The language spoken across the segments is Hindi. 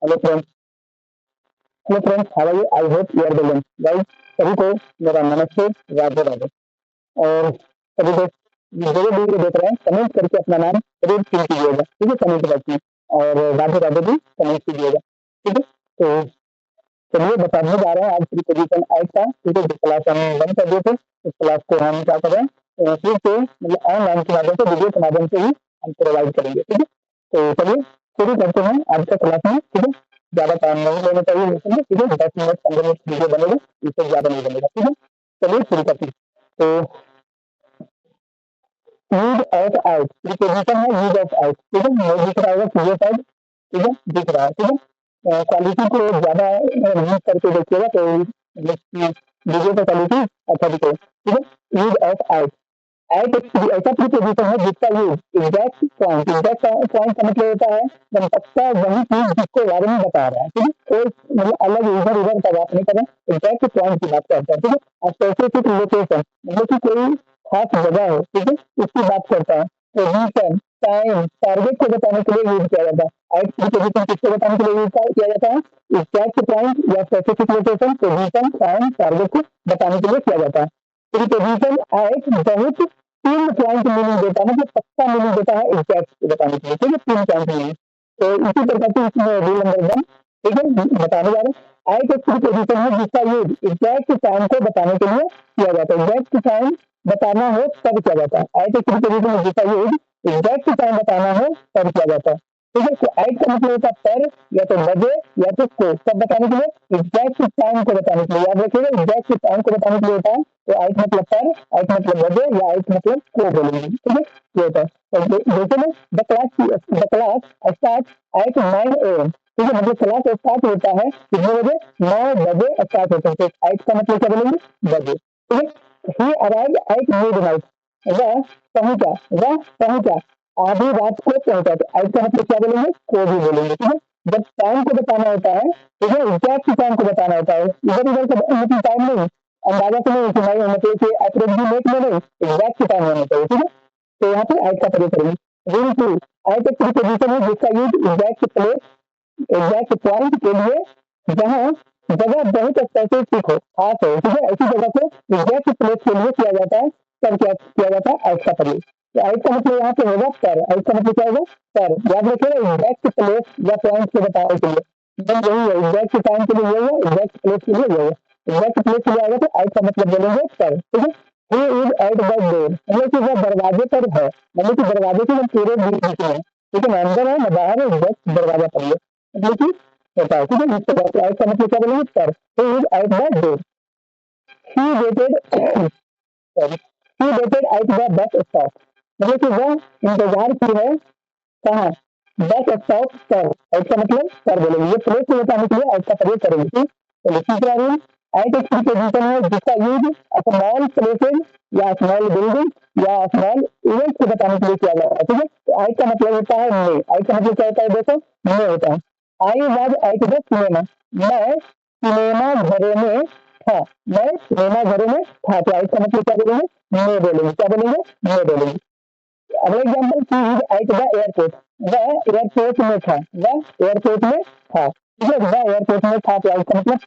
Hello friends. Hello friends, how are you? I hope you are well. Guys, सभी को मेरा नमस्ते, राधे राधे। और सभी लोग जो भी वीडियो देख रहे हैं, कमेंट करके अपना नाम जरूर फिल कीजिएगा, ठीक है, कमेंट बॉक्स में। और राधे राधे भी कमेंट कीजिएगा, ठीक है। तो चलिए बताने जा रहे हैं आज प्रीपोजिशन ऐड का, ठीक है। जो क्लास हम बंद कर दिए थे, उस क्लास को हम क्या कर रहे हैं, फिर से मतलब ऑनलाइन के माध्यम से, वीडियो के माध्यम से ही हम प्रोवाइड करेंगे, ठीक है। तो चलिए शुरू करते हैं आज का क्लास में, ठीक है। ज्यादा टाइम नहीं लेना चाहिए इसमें, ठीक है। 10 मिनट 15 मिनट वीडियो बनेगा, इससे ज्यादा नहीं बनेगा, ठीक है। चलिए शुरू करते हैं। तो यूज ऑफ आउट प्रीपोजिशन है, यूज ऑफ आउट, ठीक है। नहीं दिख रहा होगा क्लियर साइड, ठीक है, दिख रहा है, ठीक है। क्वालिटी को ज्यादा यूज करके देखिएगा तो मतलब वीडियो का क्वालिटी अच्छा दिखेगा, ठीक है। यूज ऑफ आउट, एट एक ऐसा प्रीपोजिशन है जिसका use exact point, exact point का मतलब होता है जब पक्का वही चीज जिसको बारे में बता रहा है, ठीक है। कोई मतलब अलग इधर उधर का बात नहीं कर रहे, एग्जैक्ट पॉइंट की बात करता है, ठीक है। और स्पेसिफिक लोकेशन मतलब कि कोई खास जगह है, ठीक है, उसकी बात करता है। पोजीशन, टाइम, टारगेट को बताने के लिए यूज किया जाता है। एट प्रीपोजिशन किसको बताने के लिए यूज किया जाता है? एग्जैक्ट पॉइंट या specific location, position, time, target को बताने के लिए किया जाता है। प्रीपोजिशन एट बहुत 3 पॉइंट मीनिंग देता है, मतलब पक्का मीनिंग देता है एग्जैक्ट बताने के लिए, ठीक है। 3 पॉइंट मीनिंग। तो इसी प्रकार से इसमें रूल नंबर 1, ठीक है, बताने जा रहे हैं। एट एक प्रीपोजिशन है जिसका यूज एग्जैक्ट टाइम को बताने के लिए किया जाता है। एग्जैक्ट टाइम बताना हो तब किया जाता है। एट एक प्रीपोजिशन है जिसका यूज एग्जैक्ट टाइम बताना हो तब किया जाता है, ठीक है। तो एट का मतलब होता है पर, या तो बजे, या तो को, सब बताने के लिए, एग्जैक्ट टाइम को बताने के लिए। याद रखिएगा, एग्जैक्ट टाइम को बताने के लिए होता है। तो एट मतलब पर, एट मतलब बजे, या एट मतलब को बोलेंगे, ठीक है। ये होता है। तो जैसे में the class start at 9 AM, ठीक है। मतलब क्लास स्टार्ट होता है कितने बजे? 9 बजे स्टार्ट होता है। तो एट का मतलब क्या बोलेंगे? बजे, ठीक है। ही अराइव एट मिडनाइट, वह पहुंचा, वह पहुंचा आधी रात को पहुंचा। तो एट का मतलब क्या बोलेंगे? को भी बोलेंगे, ठीक है। जब टाइम को बताना होता है, ठीक है, एग्जैक्ट टाइम को बताना होता है, इधर उधर का मतलब टाइम नहीं, अंदाजा से नहीं सुनाई होना चाहिए कि अप्रोक्सीमेट में नहीं, एग्जैक्ट टाइम होना चाहिए, ठीक है। तो यहाँ पे एट का प्रयोग करेंगे। रूल 2, एट एक प्रीपोजिशन है जिसका use exact place, exact point के लिए, जहाँ जगह बहुत स्पेसिफिक हो, खास हो, ठीक है। ऐसी जगह को एग्जैक्ट प्लेस के लिए किया जाता है, तब क्या किया जाता है? एट का प्रयोग। तो एट का मतलब यहाँ पे होगा पर, एट का मतलब क्या होगा? पर। याद रखिएगा, एग्जैक्ट प्लेस या पॉइंट को बताने के लिए एकदम यही है, एग्जैक्ट टाइम के लिए यही है, एग्जैक्ट प्लेस के लिए यही है। एग्जैक्ट प्लेस के लिए आएगा तो एट का मतलब बोलेंगे पर, ठीक है। He is at the door, मतलब कि वह दरवाजे पर है, मतलब कि दरवाजे के हम पूरे बीच में है, ठीक है ना, अंदर है ना बाहर है, एग्जैक्ट दरवाजा पर है, मतलब कि होता है, ठीक है। इसके बाद एट का मतलब क्या बोलेंगे? पर। He is at the door. He waited sorry he waited at the bus stop, मतलब कि वह इंतजार की है कहाँ? बस स्टॉप पर। एट का मतलब पर बोलेंगे, ये प्लेस को बताने के लिए एट का प्रयोग करेंगे, ठीक। तो तीसरा रूल, एट एक प्रीपोजिशन है जिसका यूज स्मॉल प्लेसेज या स्मॉल बिल्डिंग या स्मॉल इवेंट को बताने के लिए किया जाता है, ठीक है। तो एट का मतलब होता है मे। एट का मतलब क्या होता है? देखो, मे होता है। I was at the cinema, मैं सिनेमा घरे में था, मैं सिनेमा घरे में था। तो एट का मतलब क्या बोलेंगे? मे बोलेंगे। क्या बोलेंगे? मे बोलेंगे। अगला example, she is at the airport, वह एयरपोर्ट में था, वह एयरपोर्ट में था, ठीक है। वह एयरपोर्ट में था, तो इसका मतलब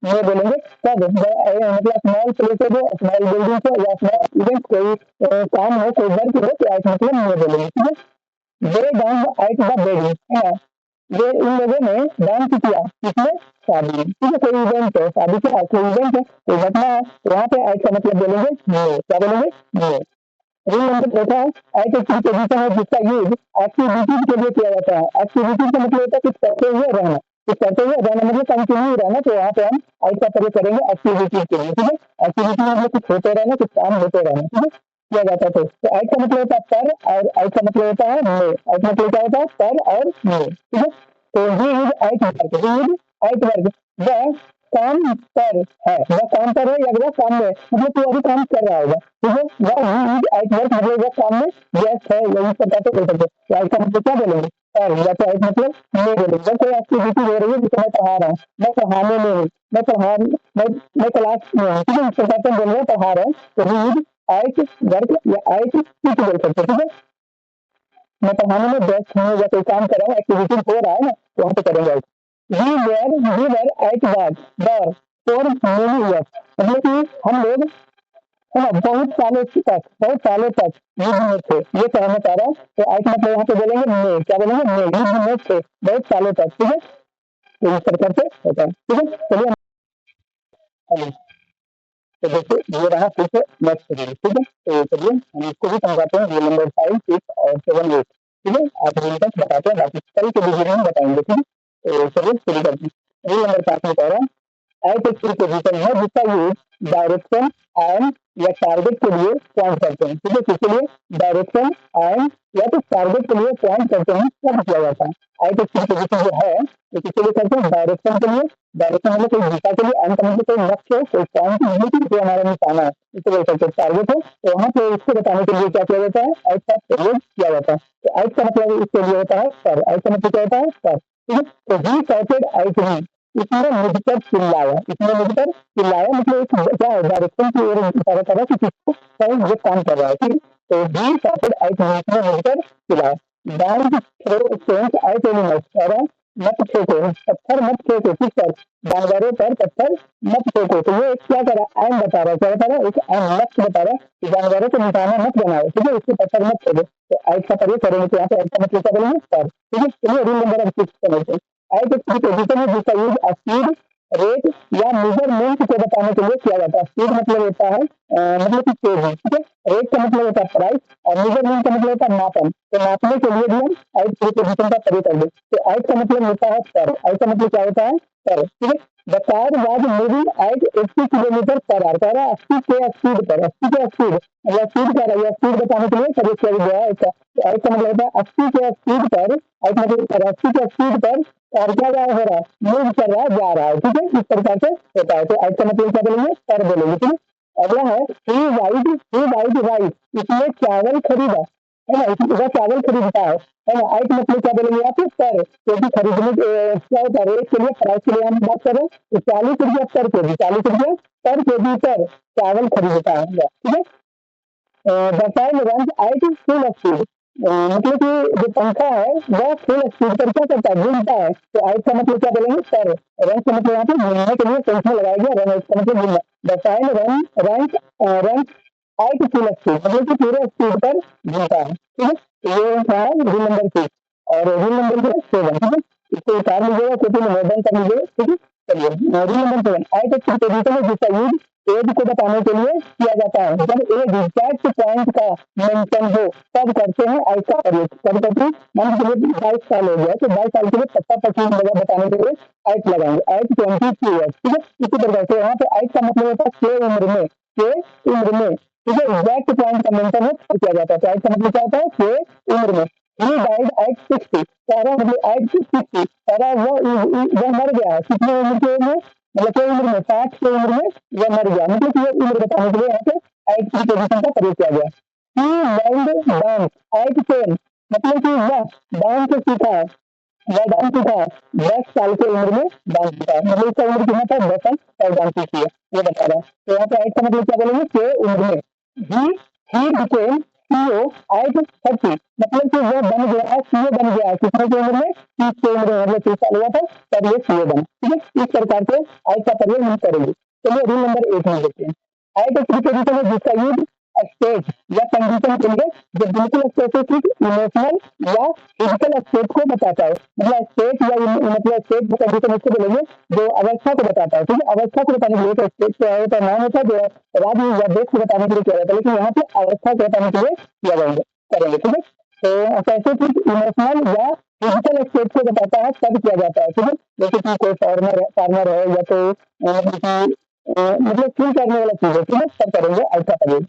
ये बोलेंगे तब मतलब स्मॉल प्लेसेज हो, स्मॉल बिल्डिंग हो, या स्मॉल इवेंट, कोई काम हो, कोई वर्क हो, तो ऐसा मतलब ये बोलेंगे, ठीक है। दे डांस एट द वेडिंग, है ना, ये इन लोगों ने डांस किया किसमें? शादी में, ठीक है। कोई इवेंट है, शादी का कोई इवेंट है, कोई घटना है, तो वहाँ पे एट का मतलब बोलेंगे नो। क्या बोलेंगे? नो। रूल नंबर देखा है, एट एक प्रीपोजिशन है जिसका यूज एक्टिविटीज के लिए किया जाता है। एक्टिविटीज का मतलब होता है कुछ करते हुए रहना, कुछ करते हुए रहना मतलब कंटिन्यू रहना, तो यहाँ पे हम एट का प्रयोग करेंगे एक्टिविटीज के लिए, ठीक है। एक्टिविटी मतलब कुछ होते रहना, कुछ काम होते रहना, ठीक है, किया जाता है। तो एट का मतलब होता है पर, और एट का मतलब होता है मे। एट मतलब क्या होता है? पर और मे, ठीक है। तो he is at work, he is at work, वह काम पर है, वह काम पर है या वह काम में, मतलब तू अभी काम कर रहा होगा, ठीक है। वह ही इज एट वर्क मतलब वह काम में व्यस्त है, यही सब बातें बोल सकते हैं। एट का मतलब क्या बोलेंगे? पर। या तो एट मतलब नहीं बोलेंगे। जब कोई एक्टिविटी हो रही है जिसे मैं पढ़ा रहा हूँ, मैं पढ़ाने में हूँ, मैं क्लास में हूँ, ठीक है। इस प्रकार से हम बोल रहे हैं पढ़ा रहे हैं, तो ही इज एट वर्क या एट टीच बोल सकते हैं, ठीक है। मैं पढ़ाने में व्यस्त हूँ या कोई काम कर रहा हूँ, एक्टिविटी हो रहा है ना, तो वहाँ पे करेंगे at. We were at were for many years, मतलब कि हम लोग है ना बहुत सालों तक युद्ध में थे, ये कहना चाह रहा है। तो आई का मतलब यहाँ पे बोलेंगे में, क्या बोलेंगे में, युद्ध में थे बहुत सालों तक, ठीक है। तो इस प्रकार से होता है, ठीक है। चलिए तो देखिए ये रहा फिर से नेक्स्ट रूल, ठीक है। तो चलिए हम इसको भी समझाते हैं, रूल नंबर 5, 6 और 7, 8, ठीक है। आप रूल तक बताते हैं, बाकी कल के वीडियो में बताएंगे, ठीक है। तो चलिए शुरू करते हैं। रूल नंबर 5 में कह रहा है एट एक प्रीपोजिशन है जिसका यूज डायरेक्शन एंड या टारगेट के लिए पॉइंट करते हैं, ठीक है। किसके लिए? डायरेक्शन एंड या तो टारगेट के लिए पॉइंट करते हैं, तब किया जाता है। एट एक प्रीपोजिशन जो है तो किसके लिए करते हैं? डायरेक्शन के लिए। डायरेक्शन मतलब कोई दिशा के लिए, एंड का मतलब कोई लक्ष्य हो, कोई पॉइंट नहीं कि जो हमारा निशाना है, इसको बोल सकते हैं टारगेट है। तो वहाँ पे इसको बताने के लिए क्या किया जाता है? एट का प्रयोग किया जाता है। तो एट का मतलब इसके लिए होता है सर, एट का मतलब क्या होता है? सर, ठीक है। तो ही शouted एट मी, इसने मुझ पर चिल्लाया, इसने मुझ पर चिल्लाया मतलब एक क्या है? डायरेक्शन की ओर इशारा कर रहा है कि किसको कहीं ये काम कर रहा है, ठीक है। तो ही शouted एट मी, इसने मुझ पर चिल्लाया। Don't throw stones at animals, कह रहा है मत फेंको, पत्थर मत फेंको, किस पर? जानवरों पर पत्थर मत फेंको। तो ये एक क्या कर रहा है? एम बता रहा है, क्या बता रहा है? एक एम लक्ष्य बता रहा है कि जानवरों को निशाना मत बनाओ, ठीक है, उसके पत्थर मत फेंको। तो एट का प्रयोग करेंगे तो यहाँ पे एट का मतलब क्या बोलेंगे? सर, ठीक है। चलिए रूल नंबर 6 समझते हैं। एट एक प्रीपोजिशन है जिसका यूज स्पीड, रेट या मेजरमेंट को बताने के लिए किया जाता है। स्पीड मतलब होता है मतलब कि तेजी, ठीक है। रेट का मतलब होता है प्राइस और मेजरमेंट का मतलब होता है मापन। तो नापने के लिए भी हम एट प्रीपोजिशन का प्रयोग कर दे। तो एट का मतलब होता है सर, एट का मतलब क्या होता है? सर, ठीक है। The car was moving at 80 kilometre per hour, कह रहा है 80 के स्पीड पर, 80 के स्पीड मतलब स्पीड कह रहा है, स्पीड बताने के लिए प्रयोग किया गया है इसका। तो एट का मतलब होता है 80 के स्पीड पर, एट मतलब 80 के स्पीड पर और क्या हो रहा है? मूव कर रहा है, जा रहा है, ठीक है। इस प्रकार से होता है। तो एट का मतलब क्या बोलेंगे? पर बोलेंगे, ठीक है। अगला है ही वाइड राइस, इसने चावल खरीदा, है ना, वह चावल खरीदता है ना। एट मतलब क्या बोलेंगे यहाँ पे? पर, क्योंकि खरीदने क्या होता है? रेट के लिए, प्राइस के लिए हम बात कर रहे हैं। तो 40 रुपया पर केजी, 40 रुपया पर केजी पर चावल खरीदता है, ठीक है। The fan runs at full speed, मतलब कि जो पंखा है वह फुल स्पीड पर क्या करता है? घूमता है। तो एट का मतलब क्या बोलेंगे? सर। रन का मतलब यहाँ पे घूमने के लिए सेंस में लगाया गया, रन इसका मतलब घूमना। The fan run at full speed मतलब कि पूरे स्पीड पर घूमता है, ठीक है। तो ये है रूल नंबर 6 और रूल नंबर 7, ठीक है। इसको उतार लीजिएगा, कॉपी में नोट डाउन कर लीजिएगा, ठीक है। चलिए रूल नंबर 7, एट एक प्रीपोजिशन है जिसका यूज एज को बताने के लिए किया जाता है। जब एज एग्जैक्ट पॉइंट का मेंशन हो तब करते हैं एज का प्रयोग। कब करते हैं? मान के चलिए 22 साल हो गया तो 22 साल के लिए 50-25 जगह बताने के लिए एज लगाएंगे, एज 22 ईयर्स, ठीक है। इसी प्रकार से यहाँ पे एज का मतलब होता है के उम्र में, के उम्र में, ठीक है। एग्जैक्ट पॉइंट का मेंशन है तब किया जाता है। तो एज का मतलब क्या होता है? के उम्र में। ही डाइड एट 60, सारा मतलब एट 60, सारा वह मर गया कितनी उम्र के में? मतलब कोई उम्र में, 60 की उम्र में वह मर गया, मतलब ये उम्र बताने के लिए यहाँ पे एट की पोजिशन का प्रयोग किया गया। ही लर्नड डांस एट 10, मतलब कि वह डांस सीखा है, वह डांस सीखा है 10 साल की उम्र में डांस सीखा है, मतलब इसका उम्र कितना था? 10 साल और डांस सीखी है, ये बता रहा है। तो यहाँ पे एट का मतलब क्या बोलेंगे? के उम्र में। ही बिकेम सीईओ एट 30, मतलब कि वह बन गया है, सीईओ बन गया है कितने की उम्र में? 30 की उम्र में, मतलब 30 साल हुआ था तब ये सीईओ बना, ठीक है। इस प्रकार से एट का प्रयोग हम करेंगे। चलिए रूल नंबर 8 में देखते हैं। एट एक प्रीपोजिशन है जिसका यूज स्टेट या कंडीशन के लिए जो बिल्कुल स्पेसिफिक इमोशनल या फिजिकल स्टेट को बताता है, मतलब स्टेट या मतलब स्टेट कंडीशन इसको बोलेंगे जो अवस्था को बताता है, ठीक है। अवस्था को बताने के लिए तो स्टेट क्या होता है? नाम होता है जो राज्य या देश को बताने के लिए किया जाता है, लेकिन यहाँ पे अवस्था को बताने के लिए किया जाएंगे करेंगे, ठीक है। तो स्पेसिफिक इमोशनल या फिजिकल स्टेट को बताता है तब किया जाता है, ठीक है। जैसे कि कोई फार्मर है या तो मतलब कि मतलब फील करने वाला चीज है, ठीक है, तब करेंगे ऐसा प्रयोग।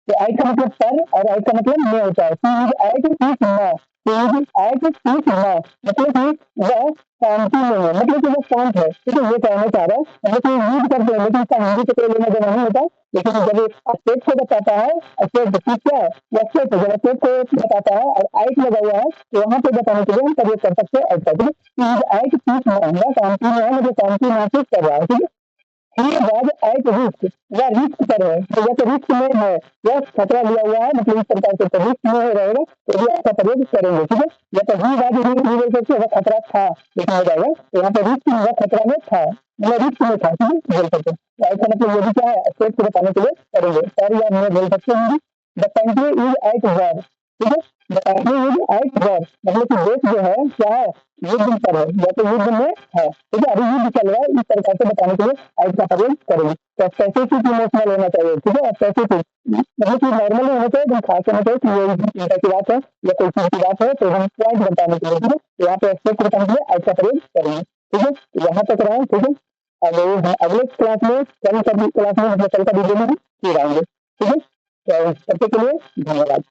तो एट का मतलब पर और एट का मतलब में होता है। एट पीस नौ, एट पीस नौ मतलब कि वह शांति में है, मतलब कि वह शांत है, ठीक है, ये कहना चाह रहा है। मतलब कि यूज करते हैं लेकिन इसका हिंदी से कोई लेना देना नहीं होता, लेकिन जब स्टेट को बताता है, स्टेट क्या है? वह स्टेट है, जब स्टेट को बताता है और एट लगा हुआ है तो वहां पे बताने के लिए हम प्रयोग कर सकते हैं एट का, ठीक है। एट पीस नौ, शांति में है, मतलब शांति महसूस कर रहा है, ठीक है। ही वाज एट रिस्क, वह रिस्क पर है, तो या तो रिस्क में है या खतरा लिया हुआ है, मतलब इस प्रकार से तो रिस्क में रहेगा तो भी आपका प्रयोग करेंगे, ठीक है। या तो ही वाज नहीं बोल सकते, वह खतरा था लिखना हो जाएगा, तो यहाँ पे रिस्क में, वह खतरा में था, मतलब रिस्क में था, ठीक है, बोल सकते हैं। तो ऐसा मतलब ये भी क्या है, स्टेट को बताने के लिए करेंगे, पर या मैं बोल सकते हैं the country is at war, ठीक है। The country is at war मतलब कि देश जो है क्या है, युद्ध पर है या तो युद्ध में है, ठीक है, अभी युद्ध चल रहा है, इस प्रकार से बताने के लिए एट का प्रयोग करेंगे। तो स्पेसिफिक इमोशनल होना चाहिए, ठीक है, स्पेसिफिक मतलब कि नॉर्मली होना चाहिए, एकदम खास होना चाहिए कि ये चिंता की बात है या कोई चीज की बात है, तो हम पॉइंट बताने के लिए, ठीक है, तो यहाँ पे स्टेट को बताने के लिए एट का प्रयोग करेंगे, ठीक है। तो यहाँ तक रहा, ठीक है। अब अगले क्लास में, कल का क्लास में मतलब कल का वीडियो में फिर आएंगे, ठीक है। तो तब तक के लिए धन्यवाद।